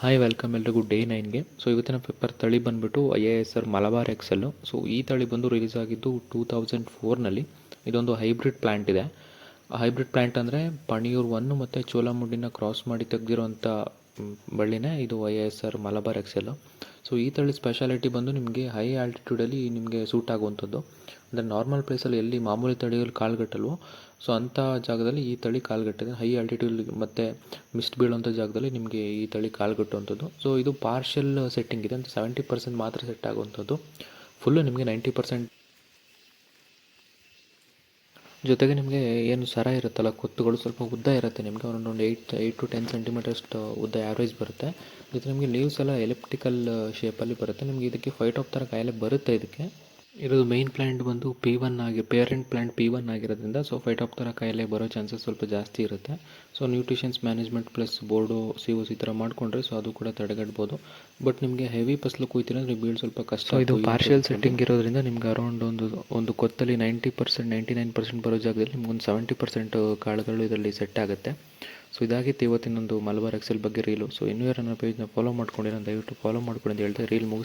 Hi welcome ಎಲ್ರಿಗೂ day 9ಗೆ. So ಇವತ್ತಿನ paper ತಳಿ ಬಂದುಬಿಟ್ಟು IASR ಮಲಬಾರ್ ಎಕ್ಸೆಲ್ಲು. ಸೊ ಈ ತಳಿ ಬಂದು ರಿಲೀಸ್ ಆಗಿದ್ದು 2004ನಲ್ಲಿ. ಇದೊಂದು ಹೈಬ್ರಿಡ್ ಪ್ಲ್ಯಾಂಟ್ ಇದೆ. ಹೈಬ್ರಿಡ್ ಪ್ಲ್ಯಾಂಟ್ ಅಂದರೆ ಪಣಿಯೂರ್ 1 ಮತ್ತು ಚೋಲಾಮುಂಡಿನ ಕ್ರಾಸ್ ಮಾಡಿ ತೆಗೆದಿರೋಂಥ ಬಳ್ಳಿನೇ ಇದು IASR ಮಲಬಾರ್ ಎಕ್ಸೆಲ್ಲು. ಸೊ ಈ ತಳಿ ಸ್ಪೆಷಾಲಿಟಿ ಬಂದು ನಿಮಗೆ ಹೈ ಆಲ್ಟಿಟ್ಯೂಡಲ್ಲಿ ನಿಮಗೆ ಸೂಟ್ ಆಗುವಂಥದ್ದು. ಅಂದರೆ ನಾರ್ಮಲ್ ಪ್ಲೇಸಲ್ಲಿ ಎಲ್ಲಿ ಮಾಮೂಲಿ ತಳಿಯಲ್ಲಿ ಕಾಳುಗಟ್ಟಲ್ವೋ ಸೊ ಅಂಥ ಜಾಗದಲ್ಲಿ ಈ ತಳಿ ಕಾಳುಗಟ್ಟಿದೆ. ಹೈ ಆಲ್ಟಿಟ್ಯೂಡ್ ಮತ್ತು ಮಿಸ್ಟ್ ಬೀಳುವಂಥ ಜಾಗದಲ್ಲಿ ನಿಮಗೆ ಈ ತಳಿ ಕಾಳುಗಟ್ಟುವಂಥದ್ದು. ಸೊ ಇದು ಪಾರ್ಷಿಯಲ್ ಸೆಟ್ಟಿಂಗ್ ಇದೆ, ಅಂತ 70% ಮಾತ್ರ ಸೆಟ್ ಆಗುವಂಥದ್ದು. ಫುಲ್ಲು ನಿಮಗೆ 90%. ಜೊತೆಗೆ ನಿಮಗೆ ಏನು ಸರ ಇರುತ್ತಲ್ಲ, ಕೊತ್ತುಗಳು ಸ್ವಲ್ಪ ಉದ್ದ ಇರುತ್ತೆ. ನಿಮಗೆ ಒಂದೊಂದು 8 to 10 ಸೆಂಟಿಮೀಟರ್ಷ್ಟು ಉದ್ದ ಆ್ಯಾವ್ರೇಜ್ ಬರುತ್ತೆ. ಜೊತೆ ನಿಮಗೆ ಲೀವ್ಸ್ ಎಲ್ಲ ಎಲಿಪ್ಟಿಕಲ್ ಶೇಪಲ್ಲಿ ಬರುತ್ತೆ. ನಿಮಗೆ ಇದಕ್ಕೆ ಫೈಟೋಪ್ ಥರ ಕಾಯಿಲೆ ಬರುತ್ತೆ. ಇದಕ್ಕೆ ಇರೋದು ಮೇನ್ ಪ್ಲ್ಯಾಂಟ್ ಬಂದು P1 ಪೇರೆಂಟ್ ಪ್ಲ್ಯಾಂಟ್ P1 ಆಗಿರೋದ್ರಿಂದ ಸೊ ಫೈಟೋಪ್ ಥರ ಕಾಯಿಲೆ ಬರೋ ಚಾನ್ಸಸ್ ಸ್ವಲ್ಪ ಜಾಸ್ತಿ ಇರುತ್ತೆ. So nutritions management plus board COC ಈ ಥರ ಮಾಡಿಕೊಂಡ್ರೆ ಸೊ ಅದು ಕೂಡ ತಡೆಗಟ್ಬೋದು. ಬಟ್ ನಿಮಗೆ ಹೆವಿ ಫಸಲು ಕುಯ್ತೀರ ಅಂದರೆ ಬೀಳು ಸ್ವಲ್ಪ ಕಷ್ಟ. ಇದು ಪಾರ್ಷಿಯಲ್ ಸೆಟ್ಟಿಂಗ್ ಇರೋದ್ರಿಂದ ನಿಮ್ಗೆ ಅರೌಂಡ್ ಒಂದು ಕೊತ್ತಲ್ಲಿ 90% 99% ಬರೋ ಜಾಗದಲ್ಲಿ ನಿಮ್ಗೊಂದು 70% ಕಾಳುಗಳು ಇದರಲ್ಲಿ ಸೆಟ್ ಆಗುತ್ತೆ. ಸೊ ಇದಾಗಿತ್ತು ಇವತ್ತಿನೊಂದು ಮಲಬಾರ್ ಎಕ್ಸೆಲ್ ಬಗ್ಗೆ ರೀಲು. ಸೊ ಇನ್ನೂ ಯಾರನ್ನ ಪೇಜ್ನ ಫಾಲೋ ಮಾಡ್ಕೊಂಡಿರೋ ದಯವಿಟ್ಟು ಫಾಲೋ ಮಾಡ್ಕೊಂಡು ಅಂತ ಹೇಳ್ತಾ ರೀಲ್ ಮುಗಿಸ್ತೀನಿ.